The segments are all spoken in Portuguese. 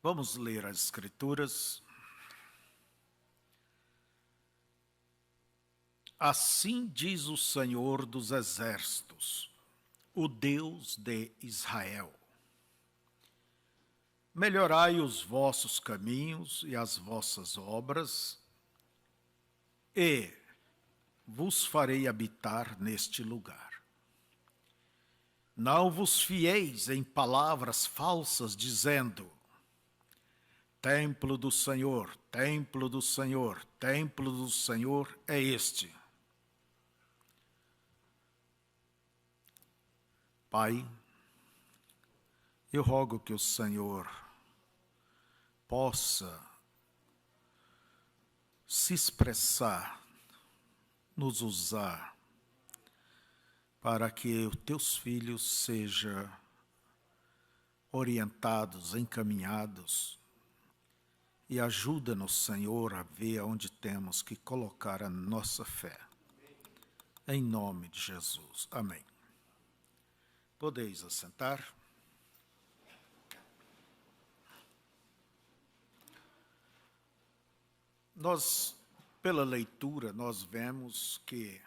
Vamos ler as Escrituras. Assim diz o Senhor dos Exércitos, o Deus de Israel: melhorai os vossos caminhos e as vossas obras, e vos farei habitar neste lugar. Não vos fieis em palavras falsas, dizendo: templo do Senhor, templo do Senhor, templo do Senhor é este. Pai, eu rogo que o Senhor possa se expressar, nos usar, para que os teus filhos sejam orientados, encaminhados, e ajuda-nos, Senhor, a ver onde temos que colocar a nossa fé. Em nome de Jesus. Amém. Podeis assentar. Nós, pela leitura, nós vemos que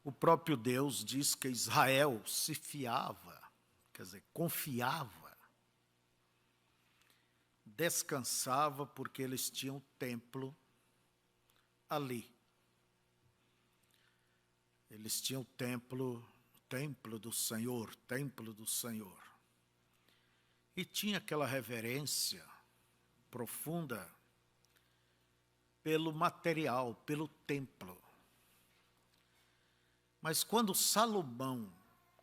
o próprio Deus diz que Israel se fiava, quer dizer, confiava, descansava porque eles tinham templo ali. Eles tinham o templo do Senhor, templo do Senhor. E tinha aquela reverência profunda pelo material, pelo templo. Mas quando Salomão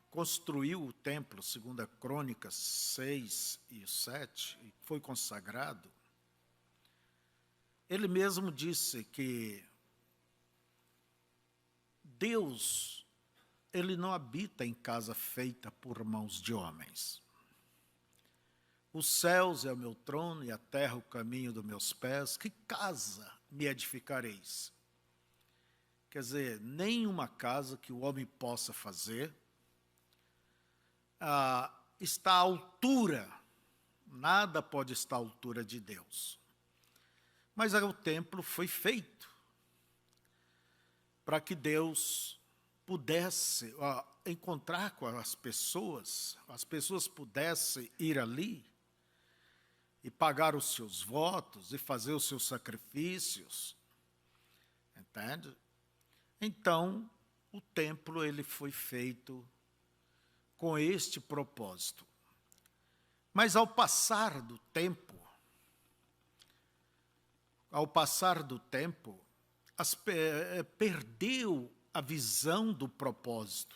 construiu o templo, segundo a Crônicas 6 e 7, e foi consagrado, ele mesmo disse que Deus, ele não habita em casa feita por mãos de homens. Os céus é o meu trono e a terra o caminho dos meus pés. Que casa me edificareis? Quer dizer, nenhuma casa que o homem possa fazer está à altura, nada pode estar à altura de Deus. Mas o templo foi feito para que Deus pudesse encontrar com as pessoas pudessem ir ali e pagar os seus votos e fazer os seus sacrifícios. Entende? Então, o templo ele foi feito com este propósito. Mas ao passar do tempo, perdeu a visão do propósito.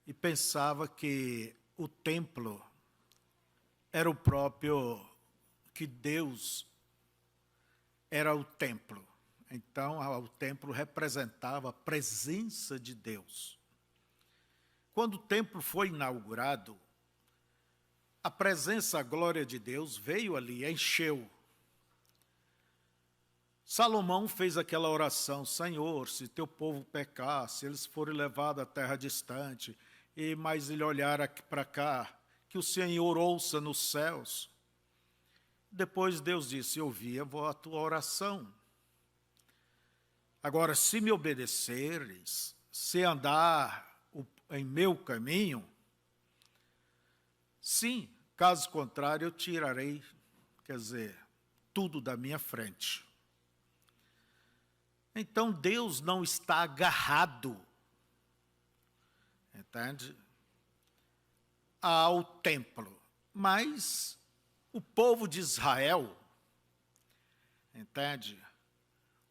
E pensava que o templo era o próprio, que Deus era o templo. Então, o templo representava a presença de Deus. Quando o templo foi inaugurado, a presença, a glória de Deus veio ali, encheu. Salomão fez aquela oração: Senhor, se teu povo pecar, se eles forem levados à terra distante, e mais ele olhar aqui para cá, que o Senhor ouça nos céus. Depois Deus disse: ouvi a tua oração. Agora, se me obedeceres, se andar em meu caminho, sim, caso contrário eu tirarei, quer dizer, tudo da minha frente. Então Deus não está agarrado, entende, ao templo, mas o povo de Israel, entende,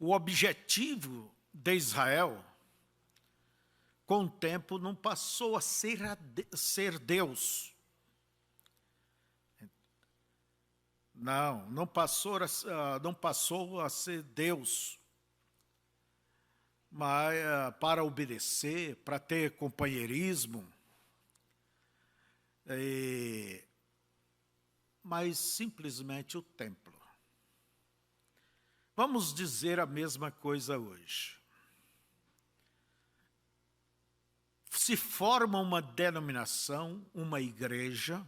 o objetivo de Israel, com o tempo, não passou a ser Deus. Não passou a ser Deus, mas para obedecer, para ter companheirismo, mas simplesmente o templo. Vamos dizer a mesma coisa hoje. se forma uma denominação, uma igreja,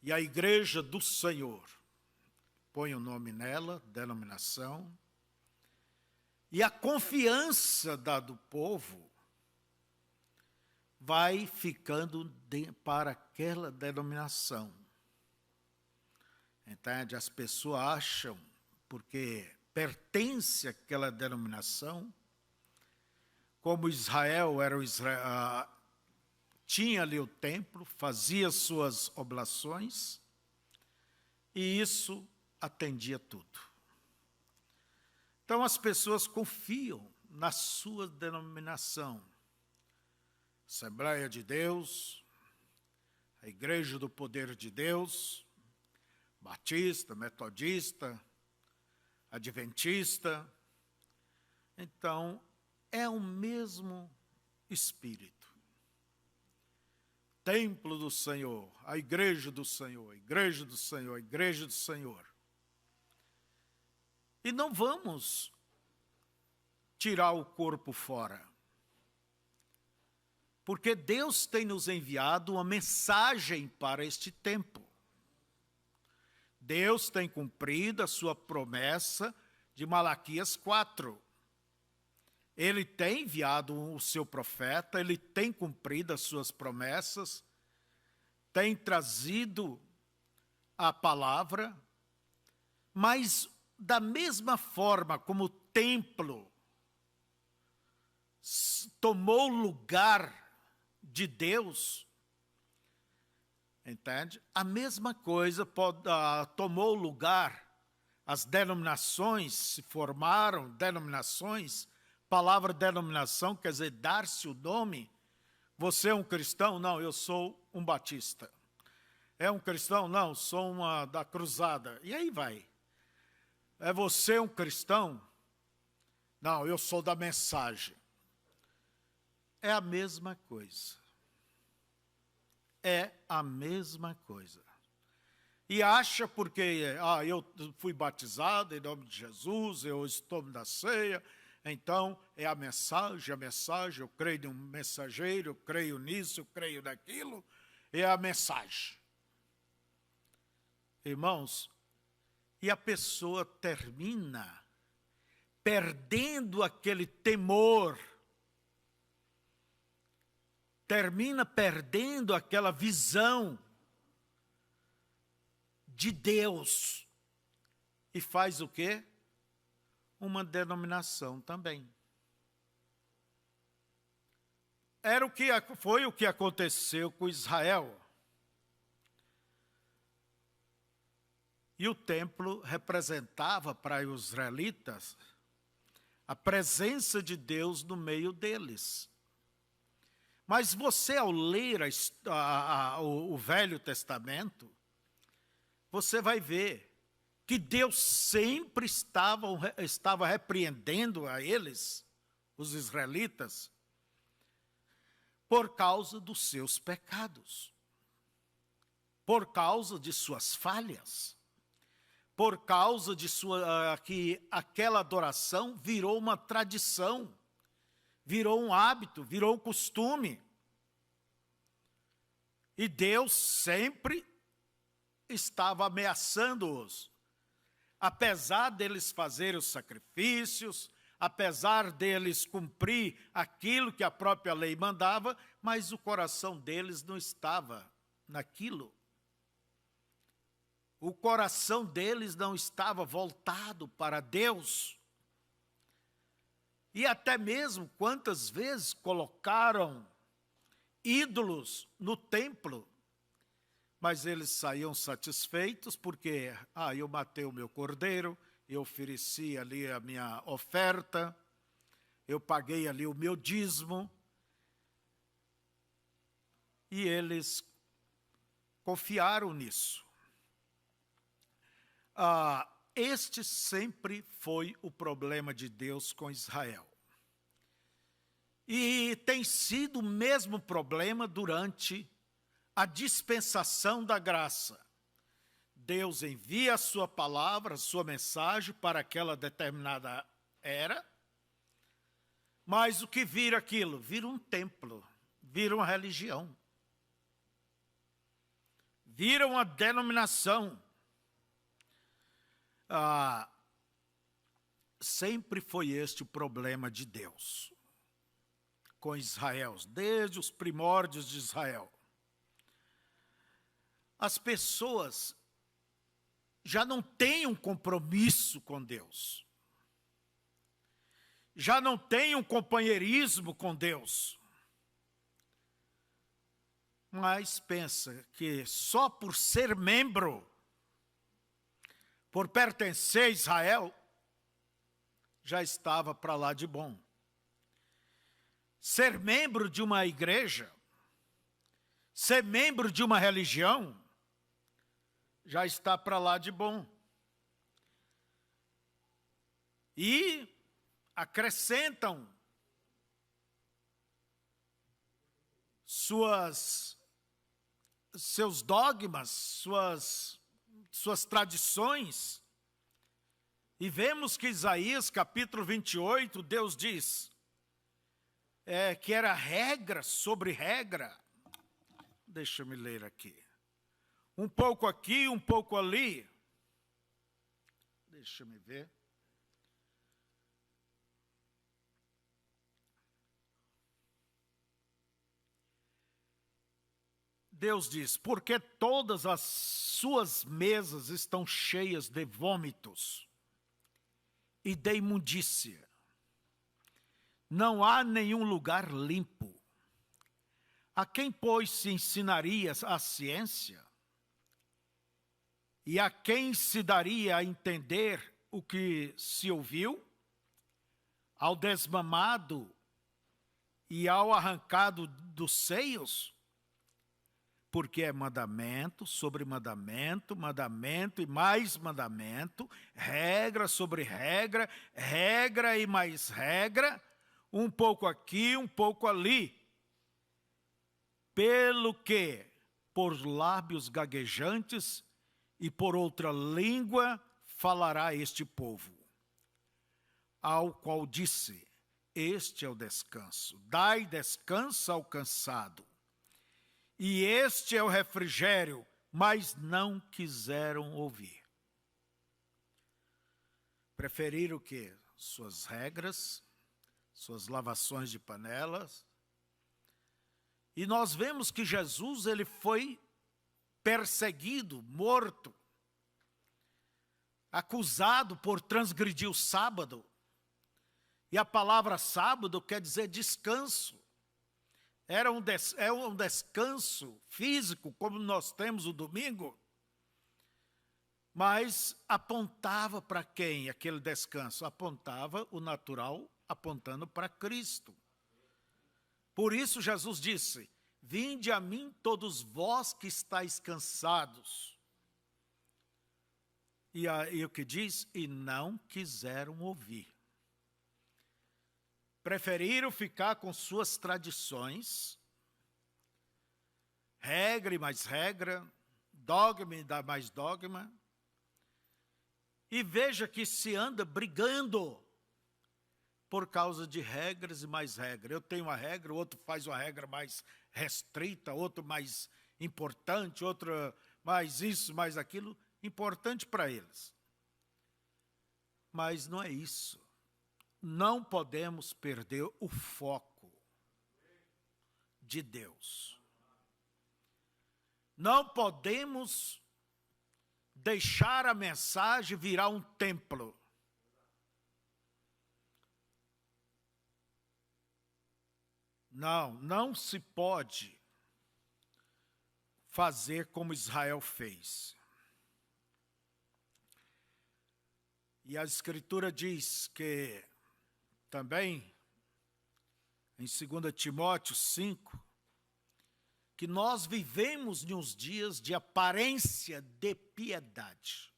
e a igreja do Senhor, põe o nome nela, denominação, e a confiança do povo vai ficando para aquela denominação. Entende? As pessoas acham, porque pertence àquela denominação, como Israel tinha ali o templo, fazia suas oblações, e isso atendia tudo. Então as pessoas confiam na sua denominação. Assembleia de Deus, a Igreja do Poder de Deus, Batista, Metodista, Adventista. Então, é o mesmo Espírito. Templo do Senhor, a Igreja do Senhor, a Igreja do Senhor, a Igreja do Senhor. E não vamos tirar o corpo fora. Porque Deus tem nos enviado uma mensagem para este tempo. Deus tem cumprido a sua promessa de Malaquias 4. Ele tem enviado o seu profeta, ele tem cumprido as suas promessas, tem trazido a palavra, mas da mesma forma como o templo tomou lugar de Deus, entende? A mesma coisa tomou lugar, as denominações se formaram, denominações. Palavra denominação quer dizer dar-se o nome. Você é um cristão? Não, eu sou um batista. É um cristão? Não, sou uma da cruzada. E aí vai. É você um cristão? Não, eu sou da mensagem. É a mesma coisa. É a mesma coisa. E acha porque eu fui batizado em nome de Jesus, eu estou na ceia, então é a mensagem, eu creio num mensageiro, eu creio nisso, eu creio naquilo, é a mensagem. Irmãos, e a pessoa termina perdendo aquele temor, termina perdendo aquela visão de Deus e faz o quê? Uma denominação também. Foi o que aconteceu com Israel. E o templo representava para os israelitas a presença de Deus no meio deles. Mas você, ao ler o Velho Testamento, você vai ver que Deus sempre estava repreendendo a eles, os israelitas, por causa dos seus pecados, por causa de suas falhas, por causa de que aquela adoração virou uma tradição, virou um hábito, virou um costume. E Deus sempre estava ameaçando-os. Apesar deles fazerem os sacrifícios, apesar deles cumprir aquilo que a própria lei mandava, mas o coração deles não estava naquilo. O coração deles não estava voltado para Deus. E até mesmo quantas vezes colocaram ídolos no templo, mas eles saíam satisfeitos porque, eu matei o meu cordeiro, eu ofereci ali a minha oferta, eu paguei ali o meu dízimo, e eles confiaram nisso. Este sempre foi o problema de Deus com Israel. E tem sido o mesmo problema durante a dispensação da graça. Deus envia a sua palavra, a sua mensagem para aquela determinada era, Mas o que vira aquilo? Vira um templo, vira uma religião, vira uma denominação. Sempre foi este o problema de Deus com Israel, desde os primórdios de Israel. As pessoas já não têm um compromisso com Deus, já não têm um companheirismo com Deus, mas pensa que só por ser membro, por pertencer a Israel, já estava para lá de bom. Ser membro de uma igreja, ser membro de uma religião, já está para lá de bom. E acrescentam seus dogmas, suas tradições. E vemos que Isaías, capítulo 28, Deus diz que era regra sobre regra. Deixa eu me ler aqui. Um pouco aqui, um pouco ali. Deixa eu me ver. Deus diz, porque todas as suas mesas estão cheias de vômitos e de imundícia. Não há nenhum lugar limpo. A quem, pois, se ensinaria a ciência? E a quem se daria a entender o que se ouviu? Ao desmamado e ao arrancado dos seios? Porque é mandamento sobre mandamento, mandamento e mais mandamento, regra sobre regra, regra e mais regra, um pouco aqui, um pouco ali. Pelo que, por lábios gaguejantes e por outra língua, falará este povo. Ao qual disse, este é o descanso, dai descanso ao cansado. E este é o refrigério, mas não quiseram ouvir. Preferiram o quê? Suas regras, suas lavações de panelas. E nós vemos que Jesus, ele foi perseguido, morto, acusado por transgredir o sábado. E a palavra sábado quer dizer descanso. É um descanso físico, como nós temos o domingo, mas apontava para quem aquele descanso? Apontava o natural, apontando para Cristo. Por isso Jesus disse, vinde a mim todos vós que estáis cansados. E o que diz? E não quiseram ouvir. Preferiram ficar com suas tradições, regra e mais regra, dogma e mais dogma, e veja que se anda brigando por causa de regras e mais regras. Eu tenho uma regra, o outro faz uma regra mais restrita, outro mais importante, outro mais isso, mais aquilo, importante para eles. Mas não é isso. Não podemos perder o foco de Deus. Não podemos deixar a mensagem virar um templo. Não se pode fazer como Israel fez. E a Escritura diz que também, em 2 Timóteo 5, que nós vivemos nos dias de aparência de piedade.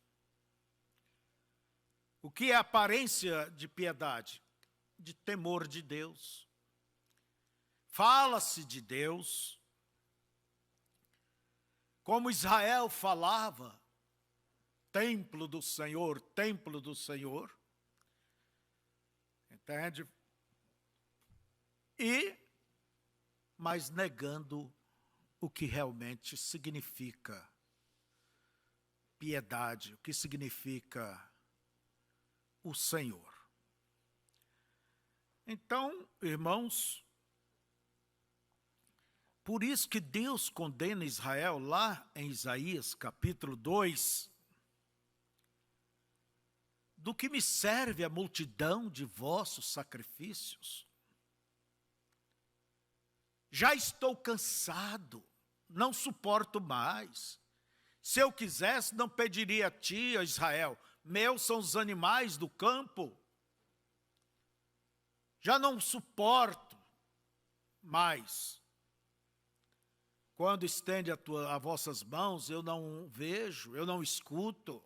O que é aparência de piedade? De temor de Deus. Fala-se de Deus, como Israel falava, templo do Senhor, templo do Senhor. Entende? mas negando o que realmente significa piedade, o que significa o Senhor. Então, irmãos, por isso que Deus condena Israel lá em Isaías capítulo 2, do que me serve a multidão de vossos sacrifícios? Já estou cansado, não suporto mais. Se eu quisesse, não pediria a ti, ó Israel, meus são os animais do campo. Já não suporto mais. Quando estende as vossas mãos, eu não vejo, eu não escuto.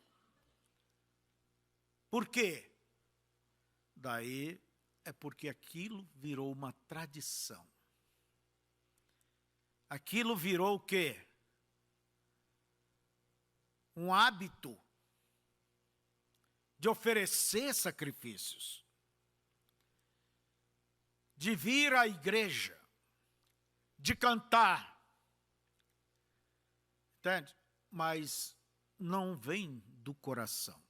Por quê? Daí é porque aquilo virou uma tradição. Aquilo virou o quê? Um hábito de oferecer sacrifícios, de vir à igreja, de cantar, entende? Mas não vem do coração.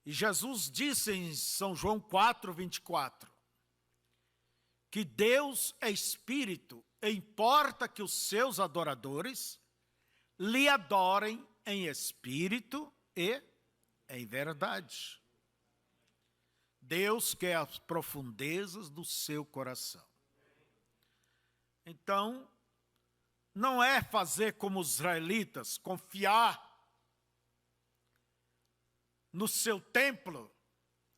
E Jesus disse em São João 4:24, que Deus é espírito e importa que os seus adoradores lhe adorem em espírito e em verdade. Deus quer as profundezas do seu coração. Então, não é fazer como os israelitas, confiar no seu templo.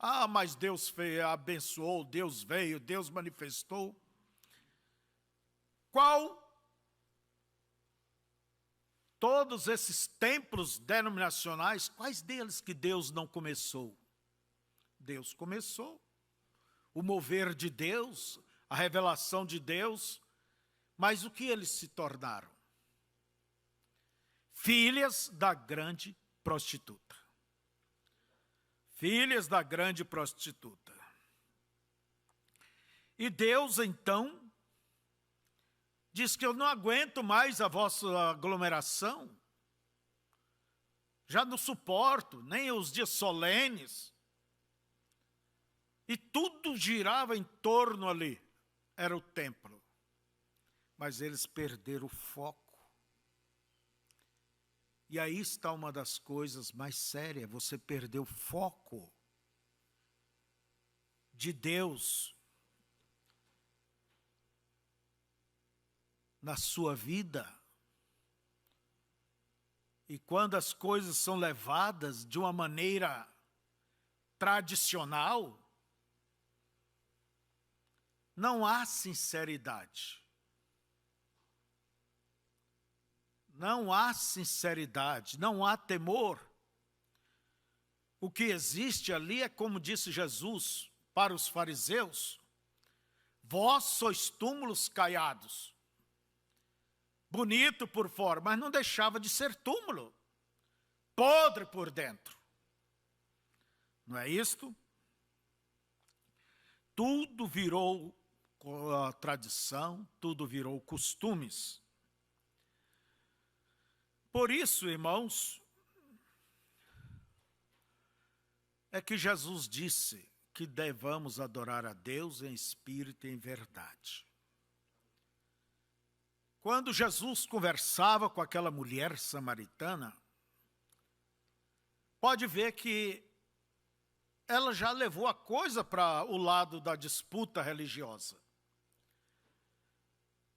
Ah, mas Deus abençoou, Deus veio, Deus manifestou. Todos esses templos denominacionais, quais deles que Deus não começou? Deus começou. O mover de Deus, a revelação de Deus, mas o que eles se tornaram? Filhas da grande prostituta. Filhas da grande prostituta. E Deus, então, diz que eu não aguento mais a vossa aglomeração. Já não suporto, nem os dias solenes. E tudo girava em torno ali. Era o templo. Mas eles perderam o foco. E aí está uma das coisas mais sérias, você perdeu o foco de Deus na sua vida. E quando as coisas são levadas de uma maneira tradicional, não há sinceridade. Não há sinceridade, não há temor. O que existe ali é como disse Jesus para os fariseus: vós sois túmulos caiados. Bonito por fora, mas não deixava de ser túmulo. Podre por dentro. Não é isto? Tudo virou tradição, tudo virou costumes. Por isso, irmãos, é que Jesus disse que devamos adorar a Deus em espírito e em verdade. Quando Jesus conversava com aquela mulher samaritana, pode ver que ela já levou a coisa para o lado da disputa religiosa.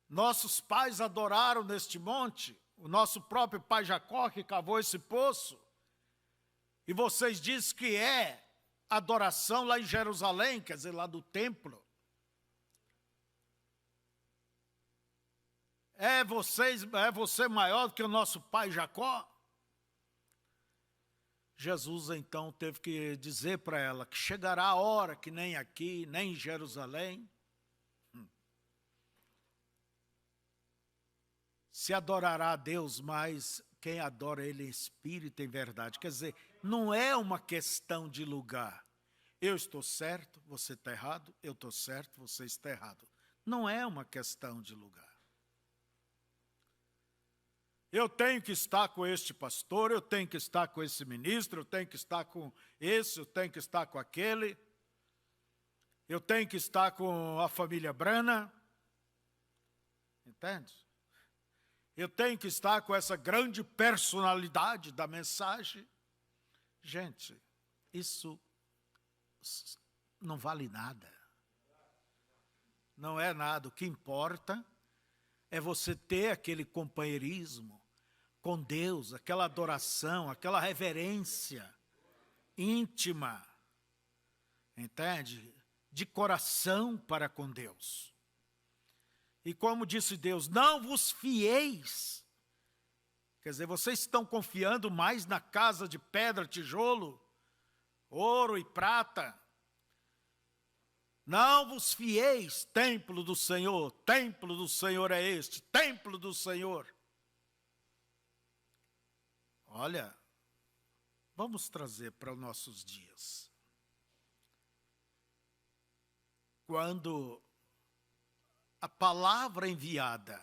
Nossos pais adoraram neste monte, o nosso próprio pai Jacó que cavou esse poço, e vocês dizem que é adoração lá em Jerusalém, quer dizer, lá do templo. É você maior do que o nosso pai Jacó? Jesus então teve que dizer para ela que chegará a hora que nem aqui, nem em Jerusalém, se adorará a Deus, mas quem adora Ele em espírito e em verdade. Quer dizer, não é uma questão de lugar, Eu estou certo, você está errado, eu estou certo, você está errado. Não é uma questão de lugar. Eu tenho que estar com este pastor, eu tenho que estar com esse ministro, eu tenho que estar com esse, eu tenho que estar com aquele, eu tenho que estar com a família Brana, entende? Eu tenho que estar com essa grande personalidade da mensagem. Gente, isso não vale nada. Não é nada. O que importa é você ter aquele companheirismo com Deus, aquela adoração, aquela reverência íntima, entende? De coração para com Deus. E como disse Deus, não vos fieis. Quer dizer, vocês estão confiando mais na casa de pedra, tijolo, ouro e prata. Não vos fieis, templo do Senhor é este, templo do Senhor. Olha, vamos trazer para os nossos dias. Quando a palavra enviada,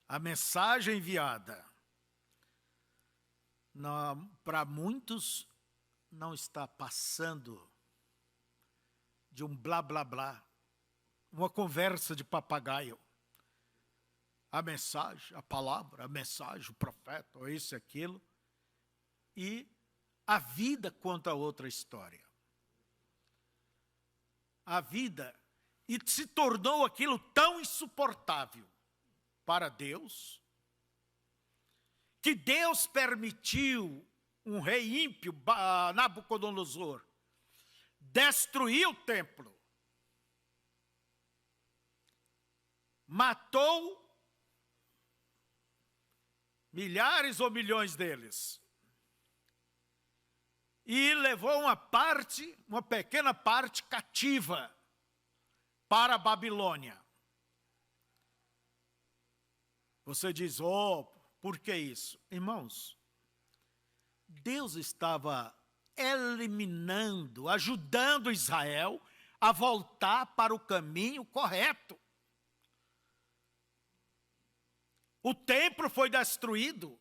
a mensagem enviada, para muitos não está passando de um blá blá blá, uma conversa de papagaio. A mensagem, a palavra, a mensagem, o profeta, ou isso e aquilo, e a vida conta outra história. A vida, e se tornou aquilo tão insuportável para Deus, que Deus permitiu um rei ímpio, Nabucodonosor, destruir o templo, matou milhares ou milhões deles, e levou uma pequena parte cativa para a Babilônia. Você diz, por que isso? Irmãos, Deus estava eliminando, ajudando Israel a voltar para o caminho correto. O templo foi destruído.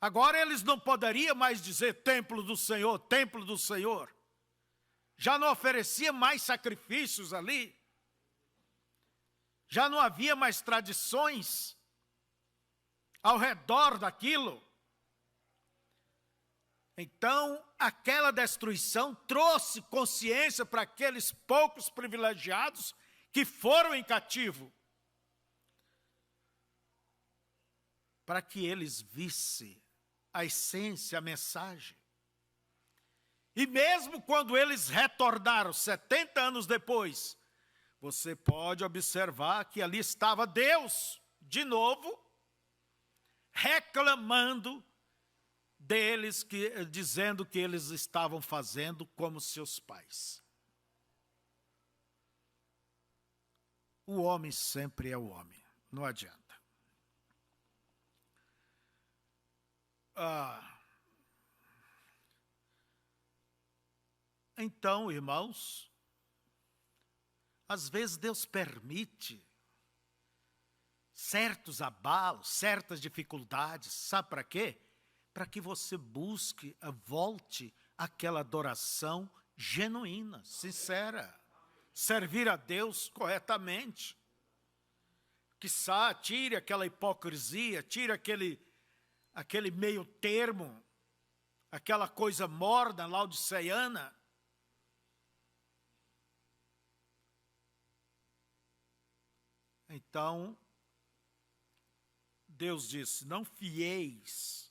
Agora eles não poderiam mais dizer templo do Senhor, templo do Senhor. Já não oferecia mais sacrifícios ali. Já não havia mais tradições ao redor daquilo. Então, aquela destruição trouxe consciência para aqueles poucos privilegiados que foram em cativo, para que eles vissem a essência, a mensagem. E mesmo quando eles retornaram 70 anos depois, você pode observar que ali estava Deus, de novo, reclamando deles, dizendo que eles estavam fazendo como seus pais. O homem sempre é o homem, não adianta. Então, irmãos, às vezes Deus permite certos abalos, certas dificuldades, sabe para quê? Para que você busque, volte àquela adoração genuína, sincera, servir a Deus corretamente. Quiçá tire aquela hipocrisia, tire aquele meio termo, aquela coisa morna, laodiceana. Então, Deus disse, não fieis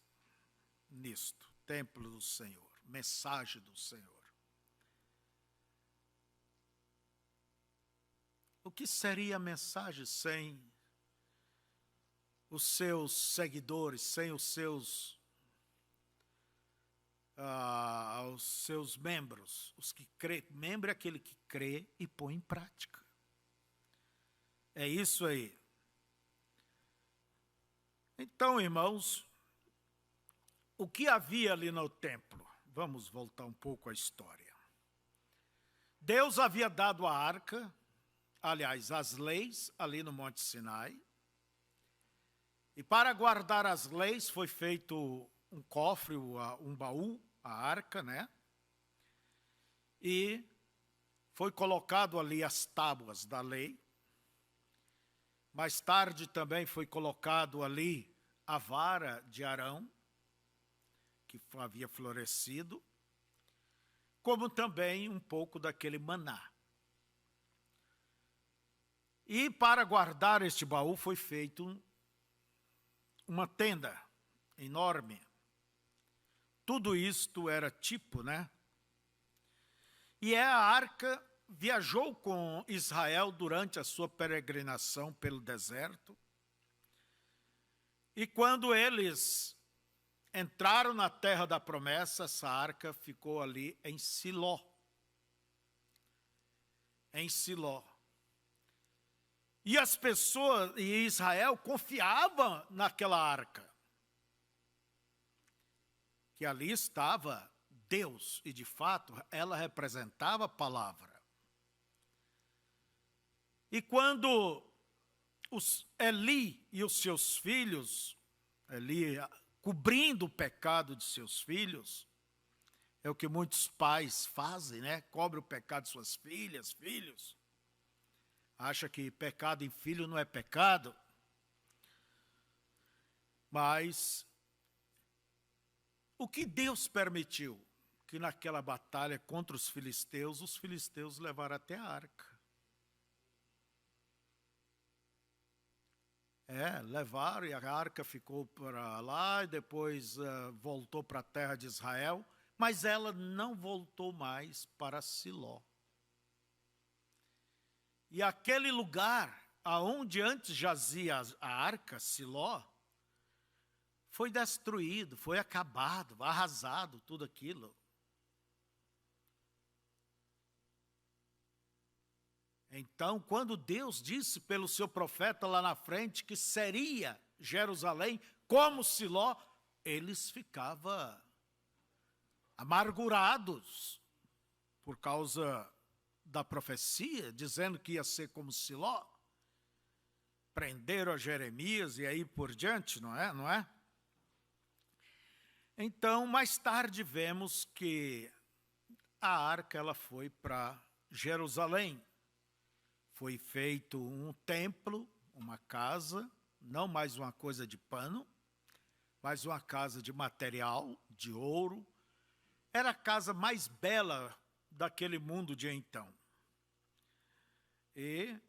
nisto, templo do Senhor, mensagem do Senhor. O que seria a mensagem sem os seus seguidores, sem os seus membros? Os que crê, membro é aquele que crê e põe em prática. É isso aí. Então, irmãos, o que havia ali no templo? vamos voltar um pouco à história. Deus havia dado a arca, aliás, as leis, ali no Monte Sinai. E para guardar as leis foi feito um cofre, um baú, a arca, né? E foi colocado ali as tábuas da lei. Mais tarde também foi colocado ali a vara de Arão, que havia florescido, como também um pouco daquele maná. E para guardar este baú foi feito uma tenda enorme. Tudo isto era tipo, né? E a arca viajou com Israel durante a sua peregrinação pelo deserto. E quando eles entraram na terra da promessa, essa arca ficou ali em Siló. Em Siló. E as pessoas, e Israel confiava naquela arca. Que ali estava Deus, e de fato ela representava a palavra. E quando Eli e os seus filhos, Eli cobrindo o pecado de seus filhos, é o que muitos pais fazem, né? Cobre o pecado de suas filhas, filhos. Acha que pecado em filho não é pecado. Mas o que Deus permitiu? Que naquela batalha contra os filisteus levaram até a arca. Levaram e a arca ficou para lá e depois voltou para a terra de Israel, mas ela não voltou mais para Siló. E aquele lugar aonde antes jazia a arca, Siló, foi destruído, foi acabado, arrasado, tudo aquilo. Então, quando Deus disse pelo seu profeta lá na frente que seria Jerusalém como Siló, eles ficavam amargurados por causa da profecia, dizendo que ia ser como Siló. Prenderam a Jeremias e aí por diante, não é? Então, mais tarde vemos que a arca ela foi para Jerusalém. Foi feito um templo, uma casa, não mais uma coisa de pano, mas uma casa de material, de ouro. Era a casa mais bela daquele mundo de então. E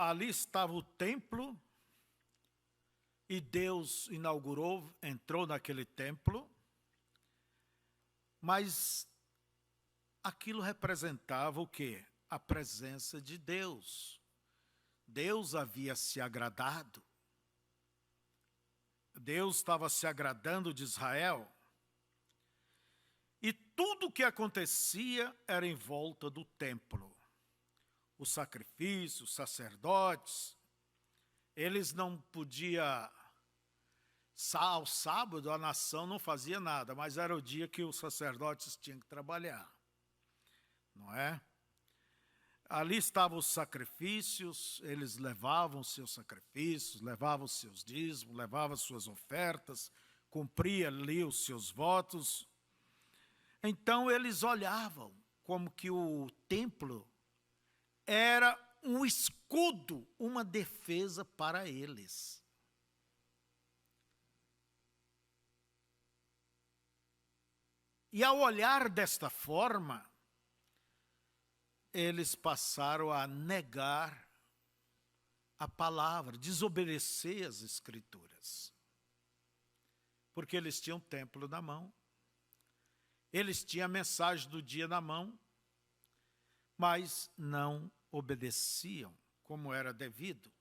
ali estava o templo, e Deus inaugurou, entrou naquele templo, mas aquilo representava o quê? A presença de Deus. Deus havia se agradado. Deus estava se agradando de Israel. E tudo o que acontecia era em volta do templo. Os sacrifícios, os sacerdotes, eles não podiam... Ao sábado a nação não fazia nada, mas era o dia que os sacerdotes tinham que trabalhar. Não é? Ali estavam os sacrifícios, eles levavam seus sacrifícios, levavam seus dízimos, levavam suas ofertas, cumpriam ali os seus votos. Então eles olhavam como que o templo era um escudo, uma defesa para eles. E ao olhar desta forma, eles passaram a negar a palavra, desobedecer as Escrituras. Porque eles tinham o templo na mão, eles tinham a mensagem do dia na mão, mas não obedeciam como era devido.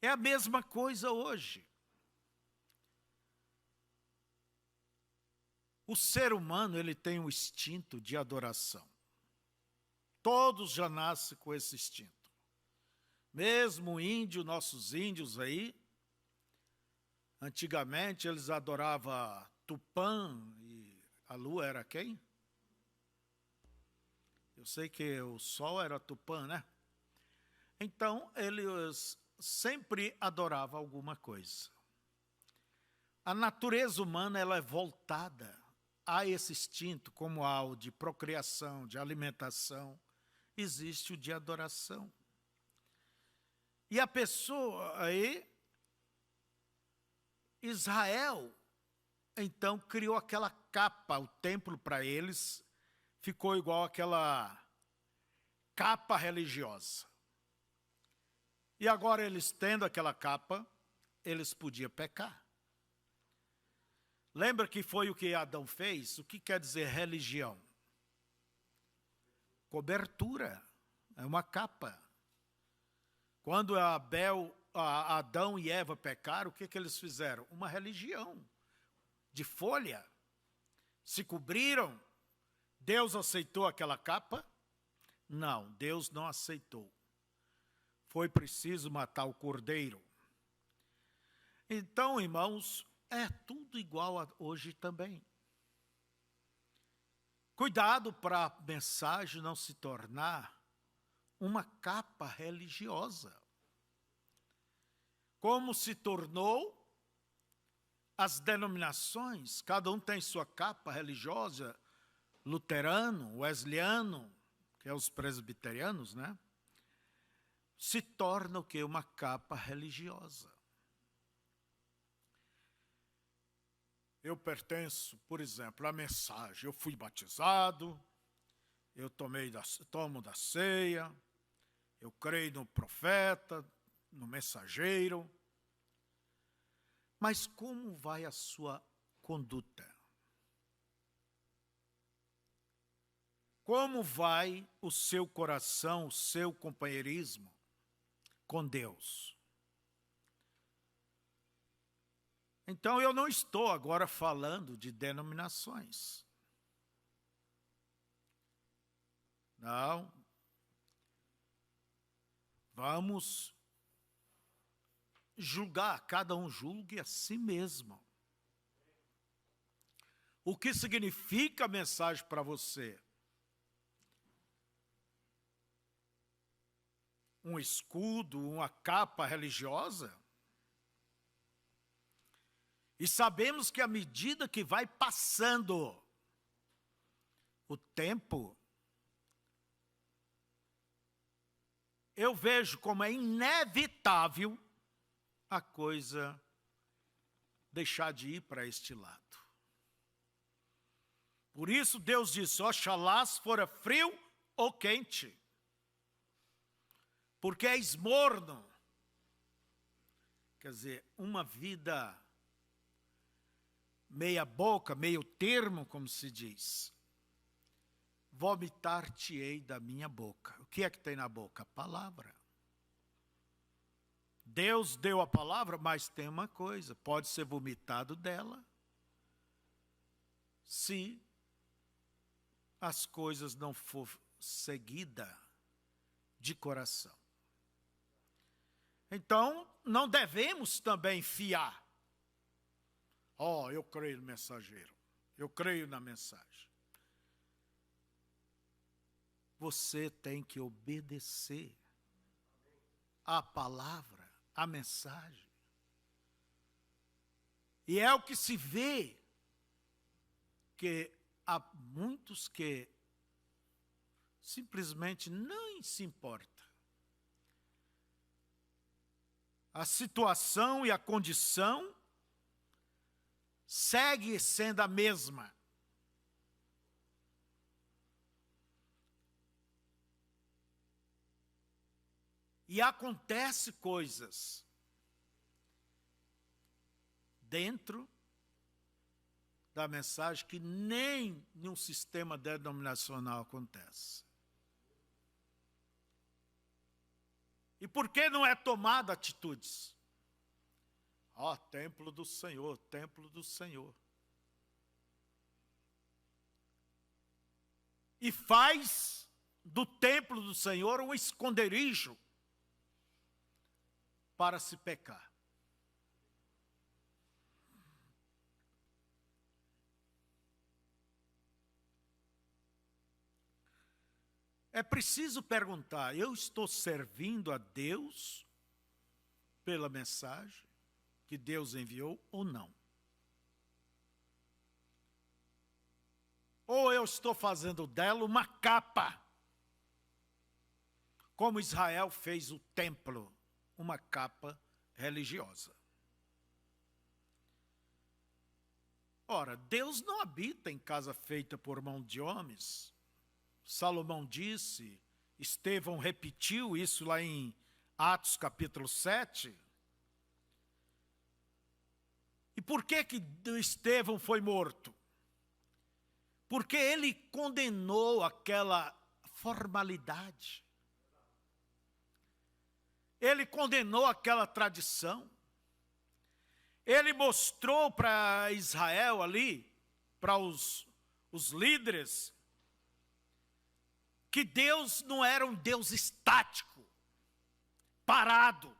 É a mesma coisa hoje. O ser humano ele tem um instinto de adoração. Todos já nascem com esse instinto. Mesmo o índio, nossos índios aí, Antigamente eles adoravam Tupã e a lua era quem? Eu sei que o sol era Tupã, né? Então eles sempre adoravam alguma coisa. A natureza humana ela é voltada a esse instinto, como há o de procriação, de alimentação, existe o de adoração. E a pessoa aí, Israel, então criou aquela capa, o templo para eles ficou igual aquela capa religiosa. E agora eles tendo aquela capa, eles podiam pecar. Lembra que foi o que Adão fez? O que quer dizer religião? Cobertura, é uma capa. Quando Adão e Eva pecaram, o que eles fizeram? Uma religião de folha. Se cobriram. Deus aceitou aquela capa? Não, Deus não aceitou. Foi preciso matar o cordeiro. Então, irmãos, é tudo igual a hoje também. Cuidado para a mensagem não se tornar uma capa religiosa. Como se tornou as denominações, cada um tem sua capa religiosa, luterano, wesleyano, que é os presbiterianos, né? Se torna o quê? Uma capa religiosa. Eu pertenço, por exemplo, à mensagem. Eu fui batizado, eu tomo da ceia, eu creio no profeta, no mensageiro. Mas como vai a sua conduta? Como vai o seu coração, o seu companheirismo com Deus? Então, eu não estou agora falando de denominações. Não. Vamos julgar, cada um julgue a si mesmo. O que significa a mensagem para você? Um escudo, uma capa religiosa? E sabemos que à medida que vai passando o tempo, eu vejo como é inevitável a coisa deixar de ir para este lado. Por isso Deus disse, oxalá fora frio ou quente, porque é esmorno. Quer dizer, uma vida meia boca, meio termo, como se diz. Vomitar-te-ei da minha boca. O que é que tem na boca? A palavra. Deus deu a palavra, mas tem uma coisa, pode ser vomitado dela, se as coisas não for seguida de coração. Então, não devemos também fiar. Eu creio no mensageiro, eu creio na mensagem. Você tem que obedecer à palavra, à mensagem. E é o que se vê, que há muitos que simplesmente não se importam. A situação e a condição segue sendo a mesma. E acontece coisas dentro da mensagem que nem em um sistema denominacional acontece. E por que não é tomada atitudes? Templo do Senhor, templo do Senhor. E faz do templo do Senhor um esconderijo para se pecar. é preciso perguntar: eu estou servindo a Deus pela mensagem que Deus enviou ou não? Ou eu estou fazendo dela uma capa, como Israel fez o templo, uma capa religiosa? Ora, Deus não habita em casa feita por mão de homens. Salomão disse, Estevão repetiu isso lá em Atos capítulo 7. E por que Estevão foi morto? Porque ele condenou aquela formalidade. Ele condenou aquela tradição. Ele mostrou para Israel ali, para os líderes, que Deus não era um Deus estático, parado,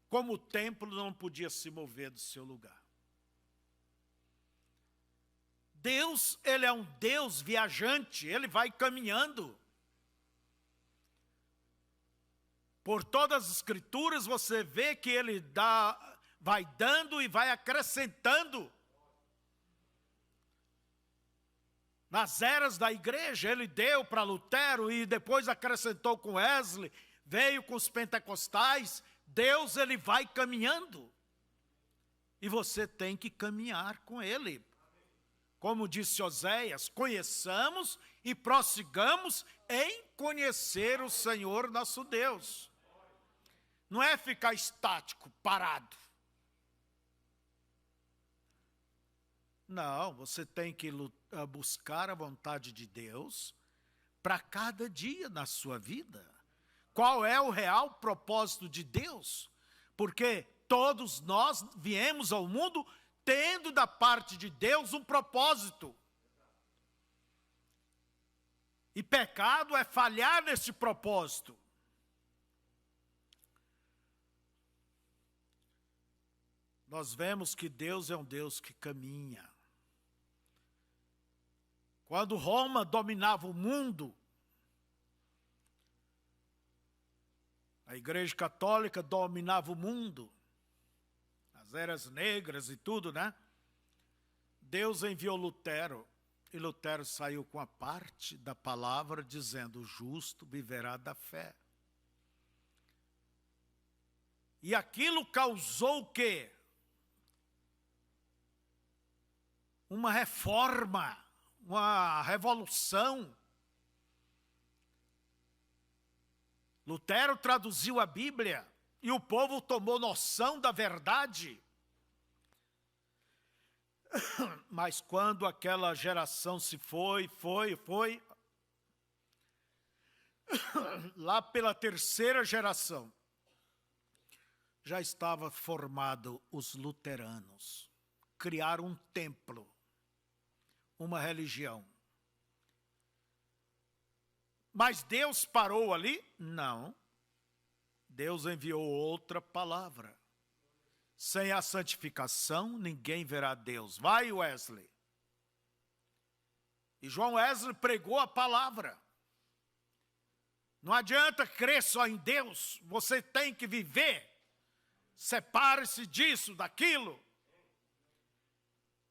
como o templo não podia se mover do seu lugar. Deus, ele é um Deus viajante, ele vai caminhando. Por todas as escrituras você vê que ele vai dando e vai acrescentando. Nas eras da igreja, ele deu para Lutero e depois acrescentou com Wesley, veio com os pentecostais. Deus, ele vai caminhando. E você tem que caminhar com ele. Como disse Oséias, conheçamos e prossigamos em conhecer o Senhor nosso Deus. Não é ficar estático, parado. Não, você tem que buscar a vontade de Deus para cada dia na sua vida. Qual é o real propósito de Deus? Porque todos nós viemos ao mundo tendo da parte de Deus um propósito. E pecado é falhar nesse propósito. Nós vemos que Deus é um Deus que caminha. Quando Roma dominava o mundo, a Igreja Católica dominava o mundo, as eras negras e tudo, né? Deus enviou Lutero, e Lutero saiu com a parte da palavra dizendo: o justo viverá da fé. E aquilo causou o quê? Uma reforma, uma revolução. Lutero traduziu a Bíblia e o povo tomou noção da verdade. Mas quando aquela geração se foi, lá pela terceira geração, já estava formado os luteranos. Criaram um templo, uma religião. Mas Deus parou ali? Não. Deus enviou outra palavra. Sem a santificação, ninguém verá Deus. Vai, Wesley. E João Wesley pregou a palavra. Não adianta crer só em Deus, você tem que viver. Separe-se disso, daquilo.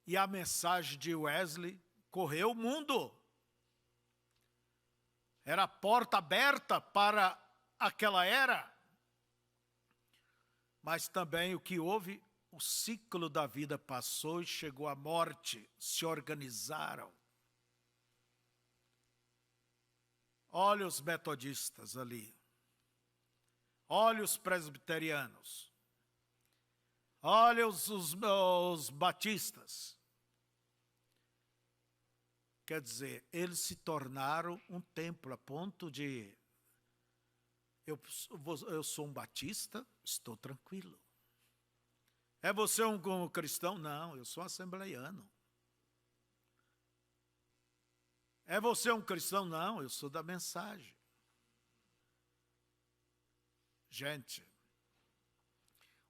E a mensagem de Wesley correu o mundo. Era a porta aberta para aquela era. Mas também o que houve, o ciclo da vida passou e chegou à morte, se organizaram. Olha os metodistas ali. Olha os presbiterianos. Olha os batistas. Quer dizer, eles se tornaram um templo a ponto de... Eu sou um batista, estou tranquilo. É você um cristão? Não, eu sou assembleiano. É você um cristão? Não, eu sou da mensagem. Gente,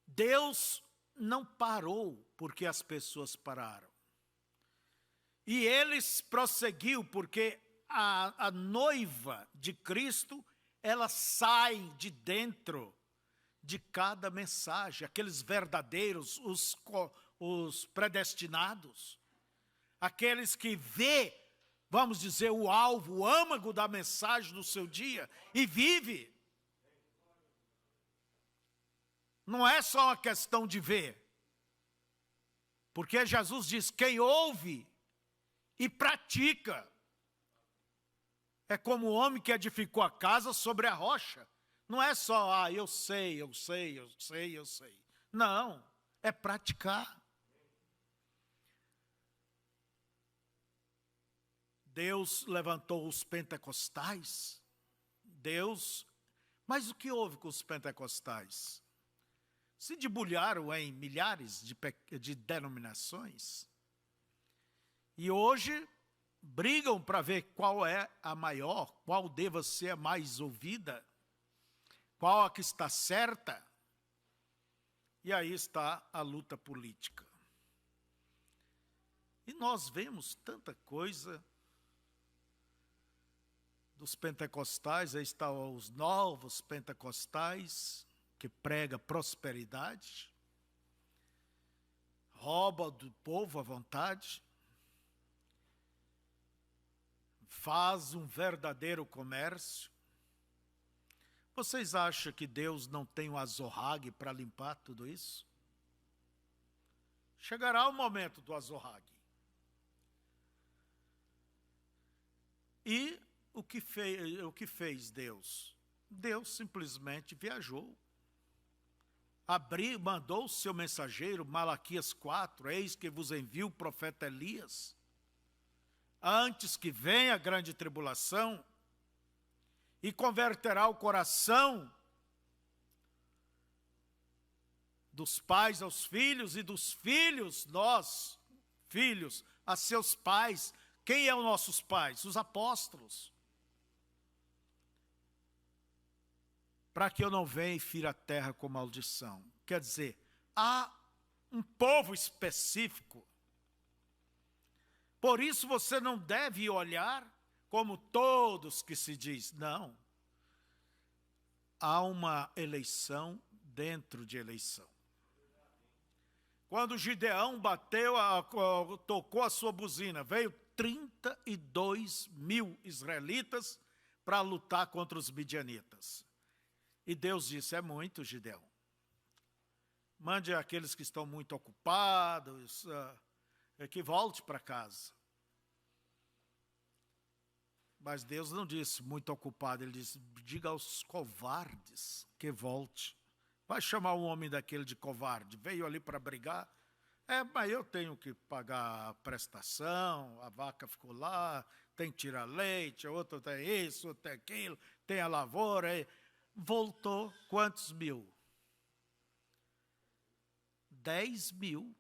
Deus não parou porque as pessoas pararam. E eles prosseguiu porque a noiva de Cristo, ela sai de dentro de cada mensagem, aqueles verdadeiros, os predestinados, aqueles que vê, vamos dizer, o alvo, o âmago da mensagem do seu dia e vive. Não é só uma questão de ver. Porque Jesus diz, quem ouve e pratica é como o homem que edificou a casa sobre a rocha. Não é só, eu sei. Não, é praticar. Deus levantou os pentecostais. Mas o que houve com os pentecostais? Se debulharam em milhares de denominações. E hoje brigam para ver qual é a maior, qual deva ser a mais ouvida, qual a que está certa. E aí está a luta política. E nós vemos tanta coisa dos pentecostais, aí estão os novos pentecostais, que prega prosperidade, rouba do povo à vontade, faz um verdadeiro comércio. Vocês acham que Deus não tem um azorrague para limpar tudo isso? Chegará o momento do azorrague. E o que fez Deus? Deus simplesmente viajou. Mandou o seu mensageiro, Malaquias 4, eis que vos envio o profeta Elias, antes que venha a grande tribulação, e converterá o coração dos pais aos filhos, e dos filhos, nós, filhos, a seus pais. Quem é os nossos pais? Os apóstolos. Para que eu não venha e fira a terra com maldição. Quer dizer, há um povo específico. Por isso você não deve olhar como todos que se diz. Não. Há uma eleição dentro de eleição. Quando Gideão tocou a sua buzina, veio 32 mil israelitas para lutar contra os midianitas. E Deus disse, é muito, Gideão. Mande aqueles que estão muito ocupados, que volte para casa. Mas Deus não disse muito ocupado, ele disse, diga aos covardes que volte. Vai chamar um homem daquele de covarde, veio ali para brigar. Mas eu tenho que pagar a prestação, a vaca ficou lá, tem que tirar leite, outro tem isso, outro tem aquilo, tem a lavoura. Voltou quantos mil? 10 mil.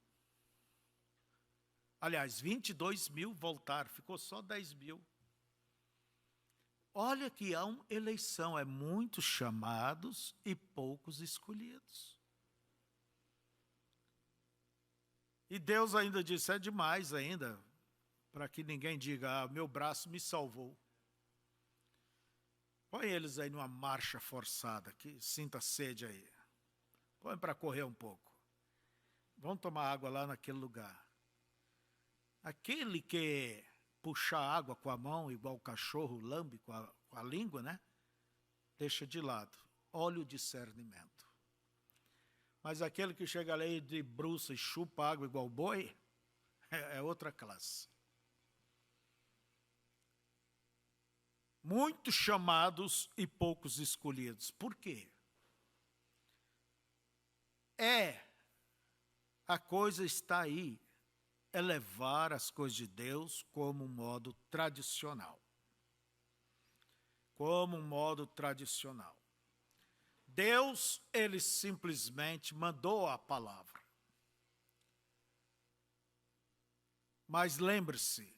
Aliás, 22 mil voltaram, ficou só 10 mil. Olha que há uma eleição, muitos chamados e poucos escolhidos. E Deus ainda disse, é demais ainda, para que ninguém diga, meu braço me salvou. Põe eles aí numa marcha forçada, que sinta sede aí. Põe para correr um pouco. Vão tomar água lá naquele lugar. Aquele que puxa água com a mão, igual o cachorro lambe com a língua, né? Deixa de lado. Olha o discernimento. Mas aquele que chega ali de bruça e chupa água igual boi, é outra classe. Muitos chamados e poucos escolhidos. Por quê? A coisa está aí. É levar as coisas de Deus como um modo tradicional. Como um modo tradicional. Deus, ele simplesmente mandou a palavra. Mas lembre-se,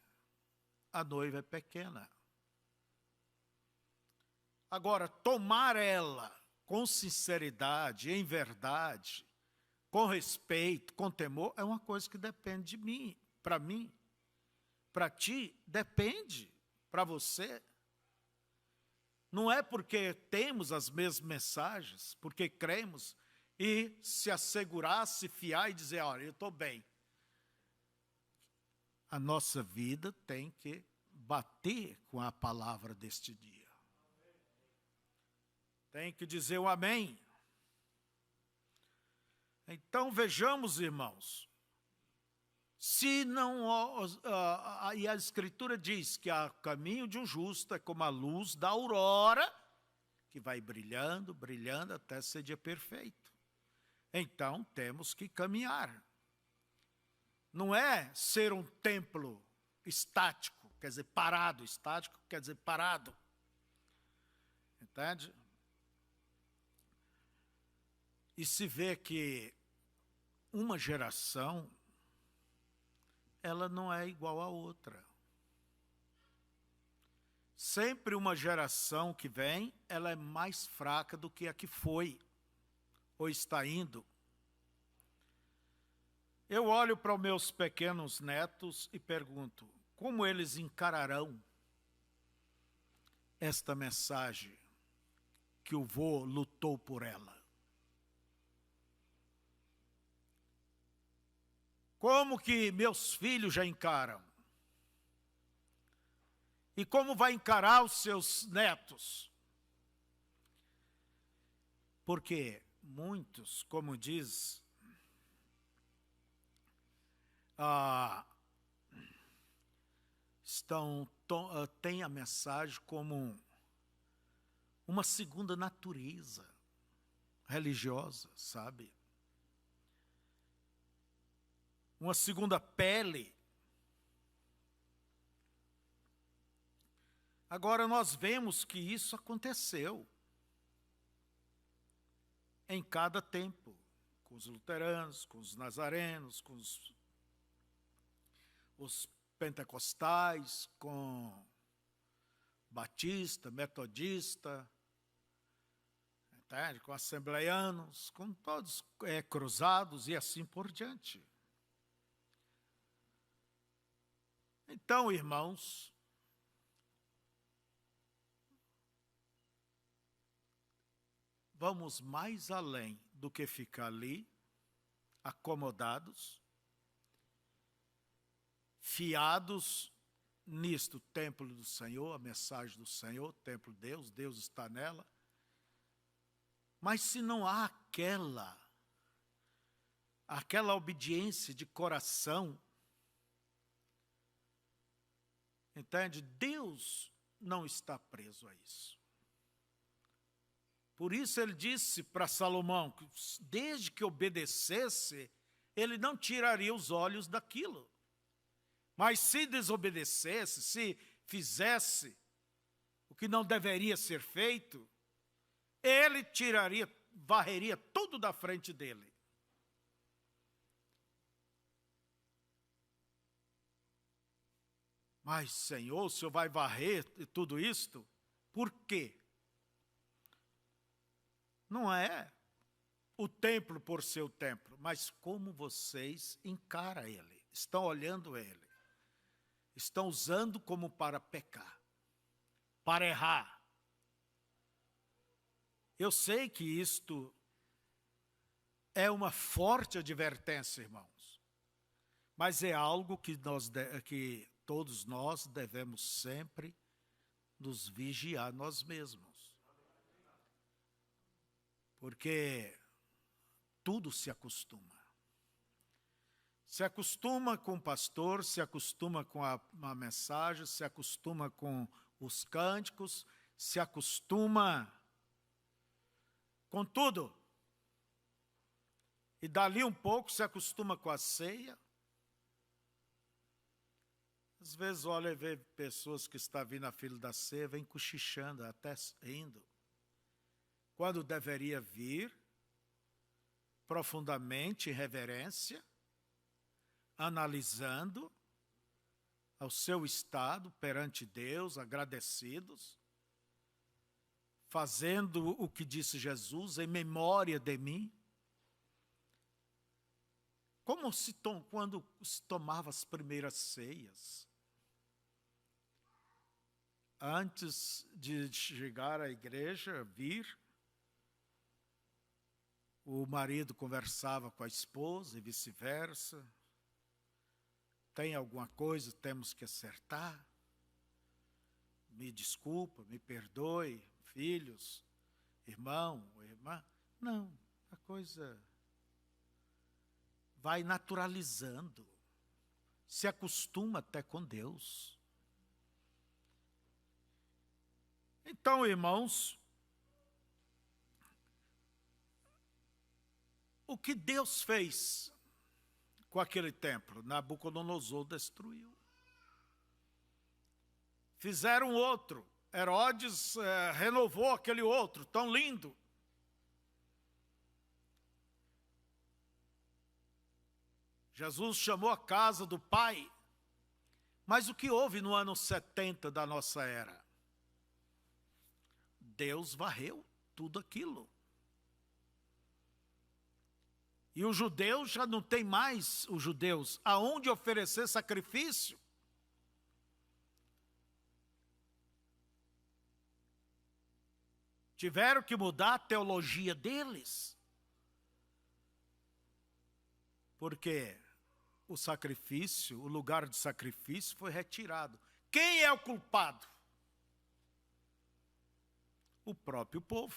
a noiva é pequena. Agora, tomar ela com sinceridade, em verdade, com respeito, com temor, é uma coisa que depende de mim. Para mim, para ti, depende. para você. Não é porque temos as mesmas mensagens, porque cremos, e se assegurar, se fiar e dizer, olha, eu estou bem. A nossa vida tem que bater com a palavra deste dia. Tem que dizer o amém. Então vejamos, irmãos, se não, e a Escritura diz que o caminho de um justo é como a luz da aurora, que vai brilhando, brilhando até ser dia perfeito. Então temos que caminhar. Não é ser um templo estático, quer dizer parado, estático quer dizer parado. Entende? E se vê que uma geração, ela não é igual à outra. Sempre uma geração que vem, ela é mais fraca do que a que foi, ou está indo. Eu olho para os meus pequenos netos e pergunto, como eles encararão esta mensagem que o vô lutou por ela? Como que meus filhos já encaram? E como vai encarar os seus netos? Porque muitos, como diz, têm a mensagem como uma segunda natureza religiosa, sabe? Uma segunda pele. Agora nós vemos que isso aconteceu em cada tempo, com os luteranos, com os nazarenos, com os pentecostais, com batista, metodista, entende? Com assembleianos, com todos cruzados e assim por diante. Então, irmãos, vamos mais além do que ficar ali, acomodados, fiados nisto, templo do Senhor, a mensagem do Senhor, templo de Deus, Deus está nela. Mas se não há aquela obediência de coração, entende? Deus não está preso a isso. Por isso ele disse para Salomão, que desde que obedecesse, ele não tiraria os olhos daquilo. Mas se desobedecesse, se fizesse o que não deveria ser feito, ele varreria tudo da frente dele. Mas, Senhor, o Senhor vai varrer tudo isto? Por quê? Não é o templo por seu templo, mas como vocês encaram ele, estão olhando ele, estão usando como para pecar, para errar. Eu sei que isto é uma forte advertência, irmãos, mas é algo que todos nós devemos sempre nos vigiar nós mesmos. Porque tudo se acostuma. Se acostuma com o pastor, se acostuma com a mensagem, se acostuma com os cânticos, se acostuma com tudo. E dali um pouco se acostuma com a ceia. Às vezes olha e vê pessoas que estão vindo na fila da ceia, vêm cochichando, até rindo. Quando deveria vir profundamente, em reverência, analisando o seu estado perante Deus, agradecidos, fazendo o que disse Jesus, em memória de mim. Quando se tomava as primeiras ceias, antes de chegar à igreja, vir, o marido conversava com a esposa e vice-versa. Tem alguma coisa, temos que acertar. Me desculpa, me perdoe, filhos, irmão ou irmã. Não, a coisa vai naturalizando, se acostuma até com Deus. Então, irmãos, o que Deus fez com aquele templo? Nabucodonosor destruiu. Fizeram outro. Herodes renovou aquele outro, tão lindo. Jesus chamou a casa do Pai. Mas o que houve no ano 70 da nossa era? Deus varreu tudo aquilo. E os judeus já não tem mais, os judeus, aonde oferecer sacrifício. Tiveram que mudar a teologia deles. Porque o sacrifício, o lugar de sacrifício foi retirado. Quem é o culpado? O próprio povo.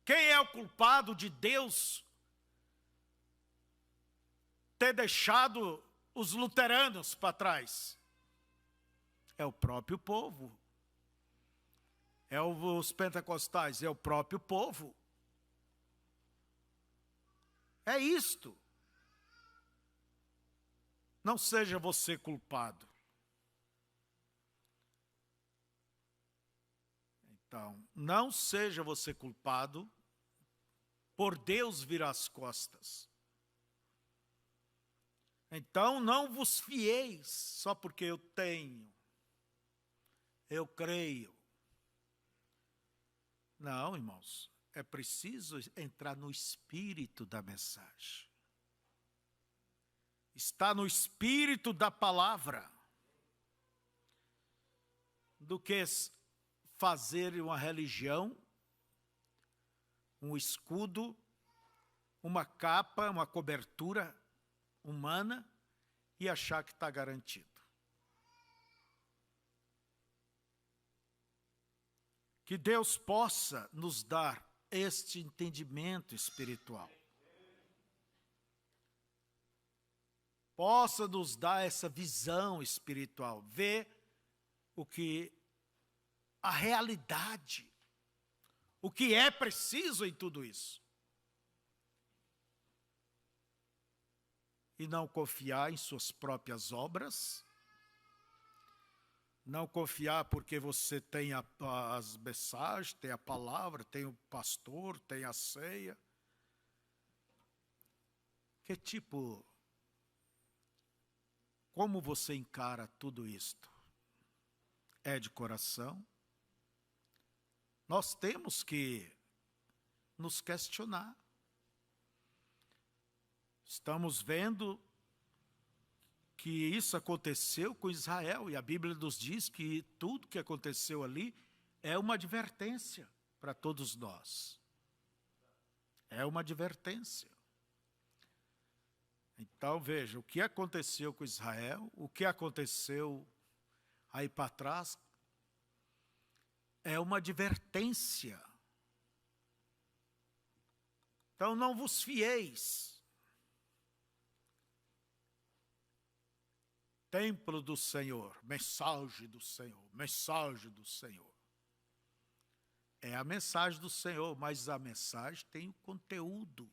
Quem é o culpado de Deus ter deixado os luteranos para trás? É o próprio povo. É os pentecostais, é o próprio povo. É isto. Não seja você culpado. Então, não seja você culpado por Deus virar as costas. Então, não vos fieis só porque eu tenho, eu creio. Não, irmãos, é preciso entrar no espírito da mensagem. Está no espírito da palavra. Do que fazer uma religião, um escudo, uma capa, uma cobertura humana e achar que está garantido. Que Deus possa nos dar este entendimento espiritual. Possa nos dar essa visão espiritual, ver a realidade, o que é preciso em tudo isso. E não confiar em suas próprias obras, não confiar porque você tem as mensagens, tem a palavra, tem o pastor, tem a ceia. Como você encara tudo isto? É de coração? Nós temos que nos questionar. Estamos vendo que isso aconteceu com Israel, e a Bíblia nos diz que tudo que aconteceu ali é uma advertência para todos nós. É uma advertência. Então, veja, o que aconteceu com Israel, o que aconteceu aí para trás, é uma advertência. Então, não vos fieis. Templo do Senhor, mensagem do Senhor, mensagem do Senhor. É a mensagem do Senhor, mas a mensagem tem o conteúdo,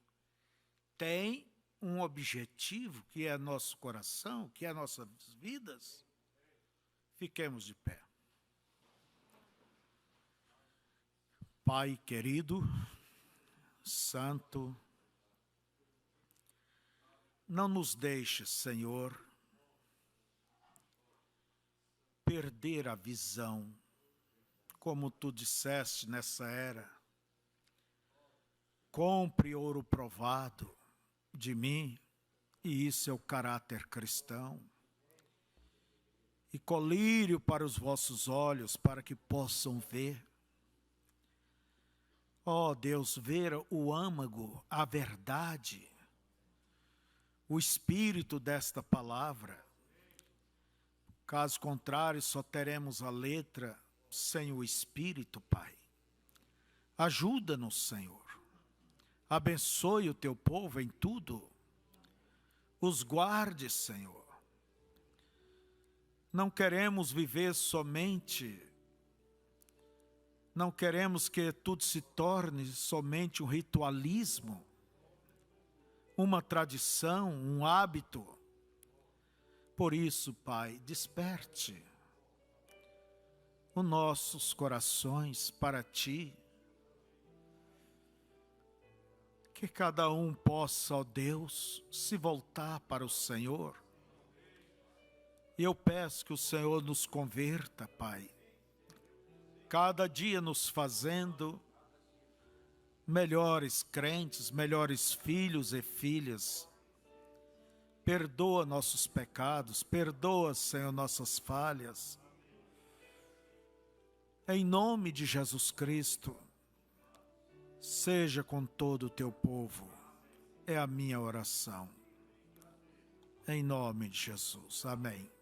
tem um objetivo, que é nosso coração, que é nossas vidas. Fiquemos de pé. Pai querido, santo, não nos deixe, Senhor, perder a visão, como tu disseste nessa era. Compre ouro provado de mim, e isso é o caráter cristão. e colírio para os vossos olhos, para que possam ver. Ó Deus, ver o âmago, a verdade, o espírito desta palavra. Caso contrário, só teremos a letra sem o espírito, Pai. Ajuda-nos, Senhor. Abençoe o teu povo em tudo. Os guarde, Senhor. Não queremos viver somente, não queremos que tudo se torne somente um ritualismo, uma tradição, um hábito. Por isso, Pai, desperte os nossos corações para Ti. Que cada um possa, ó Deus, se voltar para o Senhor. E eu peço que o Senhor nos converta, Pai. Cada dia nos fazendo melhores crentes, melhores filhos e filhas. Perdoa nossos pecados, perdoa, Senhor, nossas falhas. Em nome de Jesus Cristo, seja com todo o teu povo, é a minha oração. Em nome de Jesus, amém.